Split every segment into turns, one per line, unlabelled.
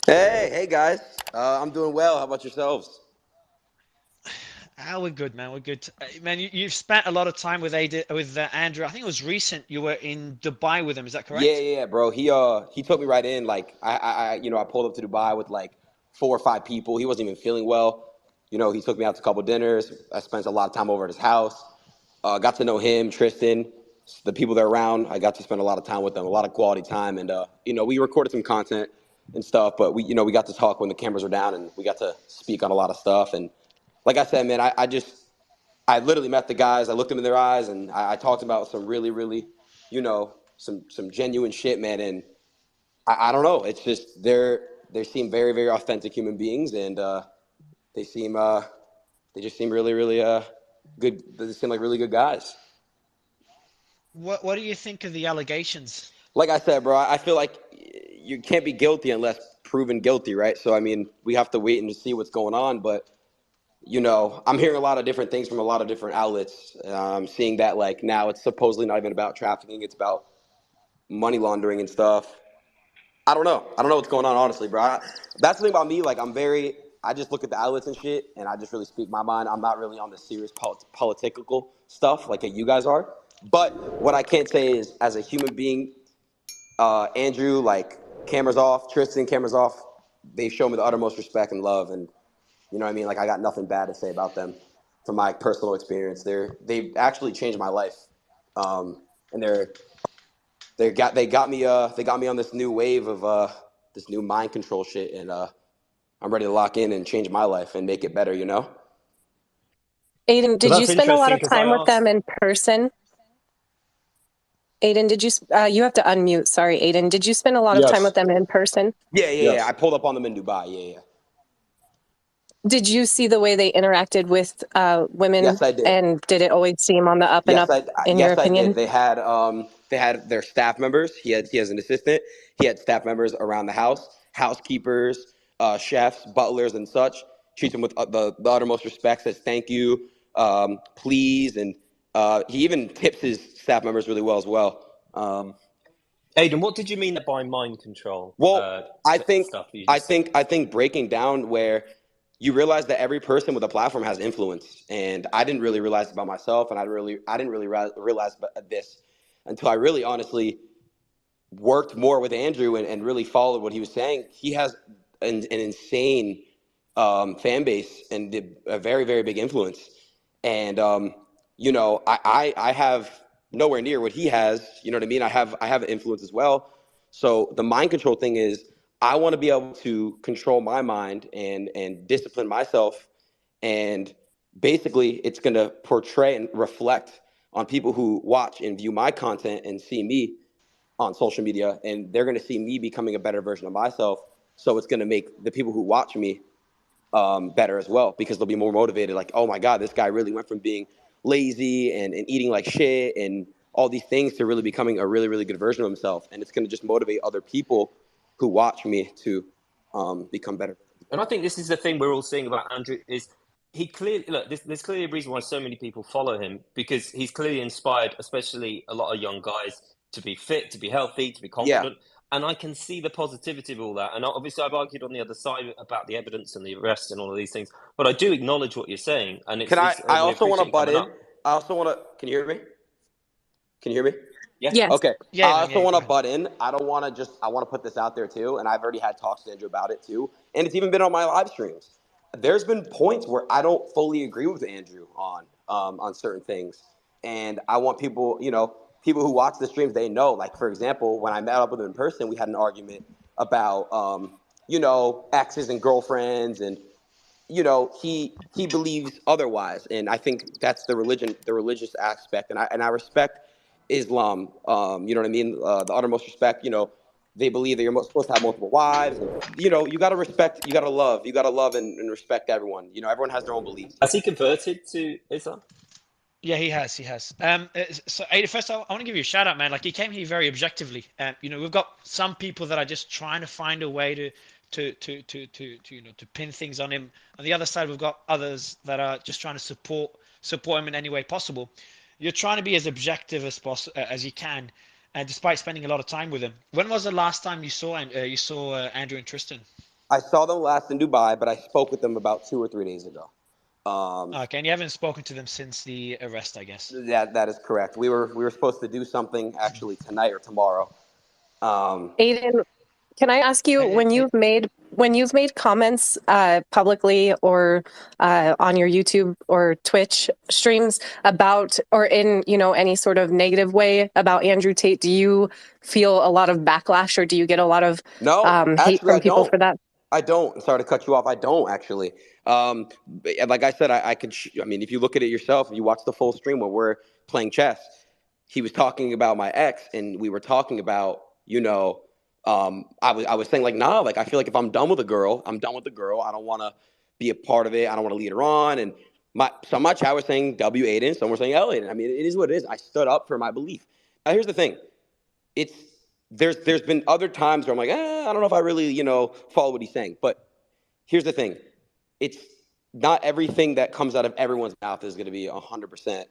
Hey guys. I'm doing well. How about yourselves?
We're good, man. We're good. Man, you've spent a lot of time with Andrew. I think it was recent. You were in Dubai with him. Is that
Yeah,
correct?
yeah, yeah, bro. He took me right in. Like I pulled up to Dubai with like 4 or 5 people. He wasn't even feeling well. He took me out to a couple dinners. I spent a lot of time over at his house. Got to know him, Tristan, the people that are around. I got to spend a lot of time with them, a lot of quality time, and we recorded some content and stuff. But we got to talk when the cameras were down, and we got to speak on a lot of stuff. And like I said, man, I literally met the guys. I looked them in their eyes, and I talked about some really, really, some genuine shit, man. And I don't know. It's just they seem very, very authentic human beings, and they seem they just seem really, really good. They seem like really good guys.
What do you think of the allegations?
Like I said, bro, I feel like you can't be guilty unless proven guilty, right? So I mean, we have to wait and see what's going on, but I'm hearing a lot of different things from a lot of different outlets. Seeing that like now it's supposedly not even about trafficking; it's about money laundering and stuff. I don't know. I don't know what's going on, honestly, bro. That's the thing about me. Like, I just look at the outlets and shit, and I just really speak my mind. I'm not really on the serious political stuff like you guys are. But what I can't say is, as a human being, Andrew, like, cameras off, Tristan, cameras off, they've shown me the uttermost respect and love, and you know what I mean. Like, I got nothing bad to say about them from my personal experience. They've actually changed my life, and they got me on this new wave of this new mind control shit, and I'm ready to lock in and change my life and make it better.
Aiden,
So
did you
that's
spend a lot
interesting
of
because I
time with
asked.
them in person? Aiden, you have to unmute. Sorry, Aiden. Did you spend a lot of time with
Yes.
them in person?
Yeah, yeah, yeah. I
Yes.
pulled up on them in Dubai. Yeah, yeah.
Did you see the way they interacted with women?
Yes, I did.
And did it always seem on the up and up, in your
Yes, I did.
opinion?
They had their staff members. He has an assistant. He had staff members around the house, housekeepers, chefs, butlers, and such. Treats them with the uttermost respect. Says thank you, please, and he even tips his staff members really well as well.
Aidan, what did you mean by mind control
Well, I think
stuff you
I
just said?
think I think breaking down where you realize that every person with a platform has influence, and I didn't really realize about myself, and I didn't really realize this until I really honestly worked more with Andrew and really followed what he was saying. He has an insane fan base and a very, very big influence, and I have nowhere near what he has. You know what I mean? I have influence as well. So the mind control thing is I want to be able to control my mind and discipline myself, and basically it's going to portray and reflect on people who watch and view my content and see me on social media, and they're going to see me becoming a better version of myself. So it's going to make the people who watch me better as well, because they'll be more motivated. Like, oh my God, this guy really went from being lazy and eating like shit and all these things to really becoming a really, really good version of himself. And it's going to just motivate other people who watch me to become better.
And I think this is the thing we're all seeing about Andrew is he clearly look. There's clearly a reason why so many people follow him because he's clearly inspired, especially a lot of young guys, to be fit, to be healthy, to be
Yeah.
confident. And I can see the positivity of all that. And obviously, I've argued on the other side about the evidence and the arrest and all of these things. But I do acknowledge what you're saying, and
Can I
we
also want to
appreciate you
butt
coming
in.
up.
I also want to, can you hear me? Can you hear me?
Yeah.
Yes.
Okay.
Yeah,
I
man.
also
Yeah,
want
go
to
ahead.
butt in. I don't want to I want to put this out there too. And I've already had talks to Andrew about it too. And it's even been on my live streams. There's been points where I don't fully agree with Andrew on certain things. And I want people, people who watch the streams, they know. Like, for example, when I met up with him in person, we had an argument about, exes and girlfriends, and he believes otherwise, and I think that's the religious aspect, and I respect Islam. You know what I mean? The uttermost respect. They believe that you're supposed to have multiple wives, and you got to respect, you got to love and respect everyone. Everyone has their own beliefs.
Has he converted to Islam?
Yeah, he has. He has. So, Ada, first, I want to give you a shout out, man. Like, he came here very objectively. We've got some people that are just trying to find a way to pin things on him. On the other side, we've got others that are just trying to support him in any way possible. You're trying to be as objective as you can, despite spending a lot of time with him. When was the last time you saw Andrew and Tristan?
I saw them last in Dubai, but I spoke with them about 2 or 3 days ago.
Okay, and you haven't spoken to them since the arrest, I guess.
That is correct. We were supposed to do something actually tonight or tomorrow.
Aiden, can I ask you,
Hey, hey,
when you've made comments publicly or on your YouTube or Twitch streams about, or in, you know, any sort of negative way about Andrew Tate, do you feel a lot of backlash, or do you get a lot of
No,
hate
actually,
from
I
people
don't.
for that?
I don't. Sorry to cut you off. I don't actually. Like I said, I could. I mean, if you look at it yourself, if you watch the full stream where we're playing chess, he was talking about my ex, and we were talking about, I was saying like, nah, like I feel like if I'm done with a girl, I'm done with the girl. I don't want to be a part of it. I don't want to lead her on. And some of my chat was saying W Aiden, some were saying L Aiden. I mean, it is what it is. I stood up for my belief. Now here's the thing. It's there's been other times where I'm like, I don't know if I really, follow what he's saying. But here's the thing. It's not everything that comes out of everyone's mouth is going to be 100%.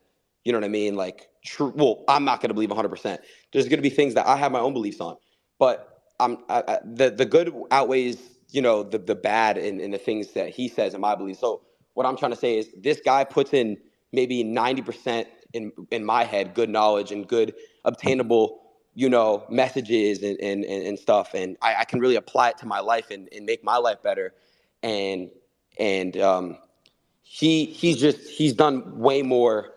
You know what I mean? Like true. Well, I'm not going to believe 100%. There's going to be things that I have my own beliefs on, but the good outweighs, the bad in the things that he says and my beliefs. So what I'm trying to say is this guy puts in maybe 90% in my head, good knowledge and good obtainable, messages and stuff. And I can really apply it to my life and make my life better. And he's done way more,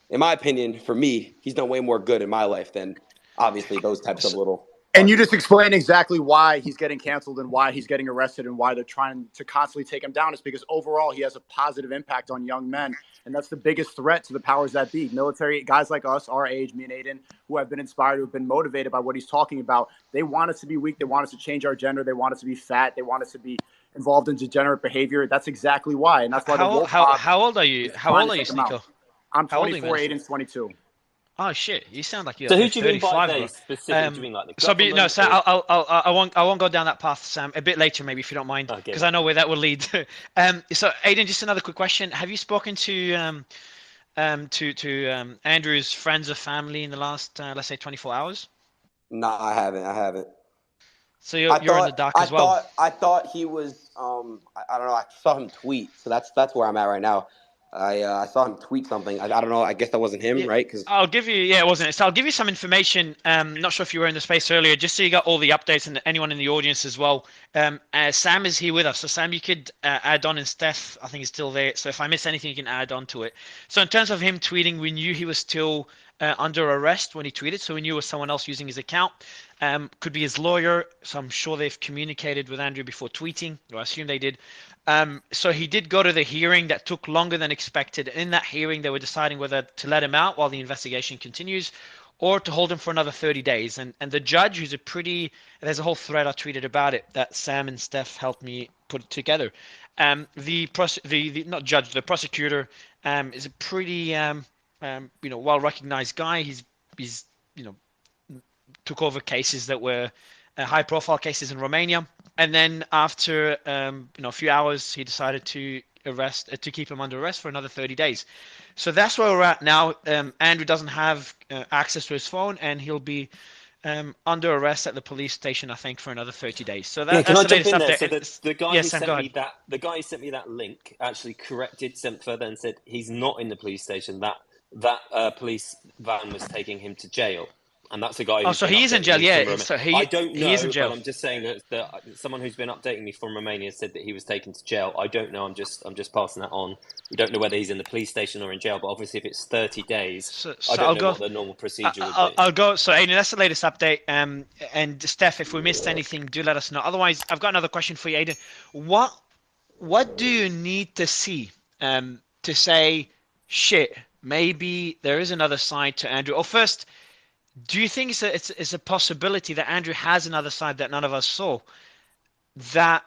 in my opinion, for me, he's done way more good in my life than obviously those types of little
And you
arguments.
just explained exactly why he's getting canceled and why he's getting arrested and why they're trying to constantly take him down. It's because overall he has a positive impact on young men. And that's the biggest threat to the powers that be. Military guys like us, our age, me and Aiden, who have been inspired, who have been motivated by what he's talking about. They want us to be weak. They want us to change our gender. They want us to be fat. They want us to be involved in degenerate behavior. That's exactly why. And that's why the
how
Wolf
how
Mob
how old are you?
is
How
trying
old
to
are you,
take him out.
Sneeko?
I'm
How old are you,
24,
man?
Aiden's 22.
Oh shit, you sound like you're
So who
like
do you mean by
35,
they
bro.
specifically? Do you mean like the
So be no,
government
Sam.
or?
I won't go down that path, Sam. A bit later, maybe if you don't mind,
Okay.
because I know where that will lead. So Aiden, just another quick question: have you spoken to Andrew's friends or family in the last, let's say, 24 hours?
No, I haven't. I haven't.
So
I
you're in the
thought
dark
I
as well.
thought I thought he was I don't know, I saw him tweet. So that's where I'm at right now. I saw him tweet something. I don't know. I guess that wasn't him,
Yeah,
right? Cuz
I'll give you. Yeah, it wasn't it? So I'll give you some information. Not sure if you were in the space earlier, just so you got all the updates and anyone in the audience as well. Sam is here with us. So Sam, you could add on, and Steph, I think, is still there. So if I miss anything, you can add on to it. So in terms of him tweeting, we knew he was still under arrest when he tweeted. So we knew it was someone else using his account. Could be his lawyer. So I'm sure they've communicated with Andrew before tweeting, or I assume they did. So he did go to the hearing that took longer than expected. In that hearing, they were deciding whether to let him out while the investigation continues or to hold him for another 30 days. And the judge, who's there's a whole thread I tweeted about it that Sam and Steph helped me put together. Not judge, the prosecutor is a pretty, well-recognized guy. He's, took over cases that were high-profile cases in Romania. And then after a few hours, he decided to keep him under arrest for another 30 days. So that's where we're at now. Andrew doesn't have access to his phone, and he'll be under arrest at the police station, I think, for another 30 days. So
Yeah, can
that's
I
the
jump
latest
in there?
update.
So the guy
Yes,
who
Sam,
sent
go
me
ahead.
that sent me that link actually sent further and said he's not in the police station. That police van was taking him to jail, and that's a guy
Oh,
who's
so
been
he is in
updating
jail.
me from
Yeah,
Romania.
so
I don't
he is in
know, but
jail.
I'm just saying that someone who's been updating me from Romania said that he was taken to jail. I don't know. I'm just passing that on. We don't know whether he's in the police station or in jail, but obviously if it's 30 days,
So,
I
so
don't
I'll
know
go.
what the normal procedure would be.
I'll go. So, Aiden, that's the latest update. And Steph, if we missed anything, do let us know. Otherwise, I've got another question for you, Aiden. What do you need to see to say, shit, maybe there is another side to Andrew? Or first, do you think it's a possibility that Andrew has another side that none of us saw, that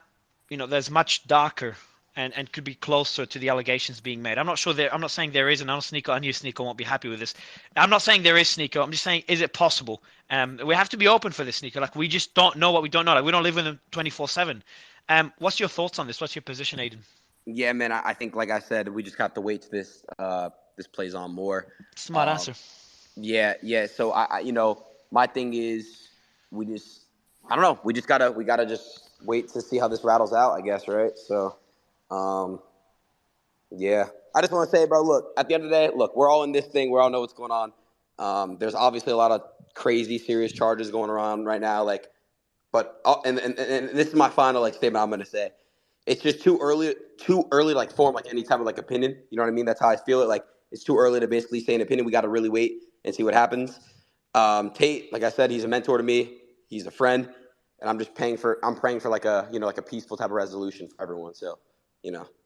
there's much darker and could be closer to the allegations being made? I'm not sure I'm not saying there is, and I know Sneeko, I knew Sneeko won't be happy with this. I'm not saying there is, Sneeko. I'm just saying, is it possible? We have to be open for this, Sneeko. Like, we just don't know what we don't know. Like, we don't live with them 24/7. What's your thoughts on this? What's your position, Aiden?
yeah, man, I think like I said, we just have to wait till this plays on more.
Smart answer.
Yeah. So I my thing is we just I don't know. We gotta just wait to see how this rattles out, I guess, right? So, yeah. I just want to say, bro, look, at the end of the day, look, we're all in this thing. We all know what's going on. There's obviously a lot of crazy, serious charges going around right now. Like, but and this is my final like statement I'm gonna say. It's just too early to like form like any type of like opinion. You know what I mean? That's how I feel it. Like it's too early to basically say an opinion. We got to really wait and see what happens. Tate, like I said, he's a mentor to me. He's a friend, and I'm praying for like a like a peaceful type of resolution for everyone. So,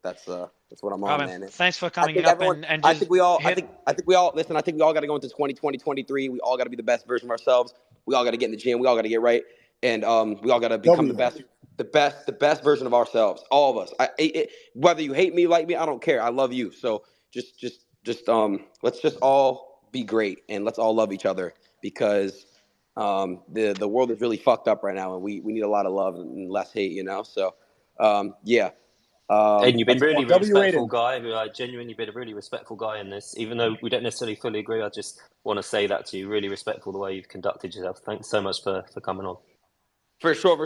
that's what I'm
Right,
on,
man.
man.
Thanks for
I
coming
think
up
everyone.
and
I
just
think we all.
hit.
I think we all. Listen. I think we all got to go into 2020, 23. We all got to be the best version of ourselves. We all got to get in the gym. We all got to get right, and we all got to become the best version of ourselves. All of us. Whether you hate me, like me, I don't care. I love you. So just let's just all be great and let's all love each other because the world is really fucked up right now, and we need a lot of love and less hate. So yeah.
And you've been
That's
really
all.
respectful guy. Like, genuinely been a really respectful guy in this. Even though we don't necessarily fully agree, I just want to say that to you. Really respectful the way you've conducted yourself. Thanks so much for coming on.
For sure.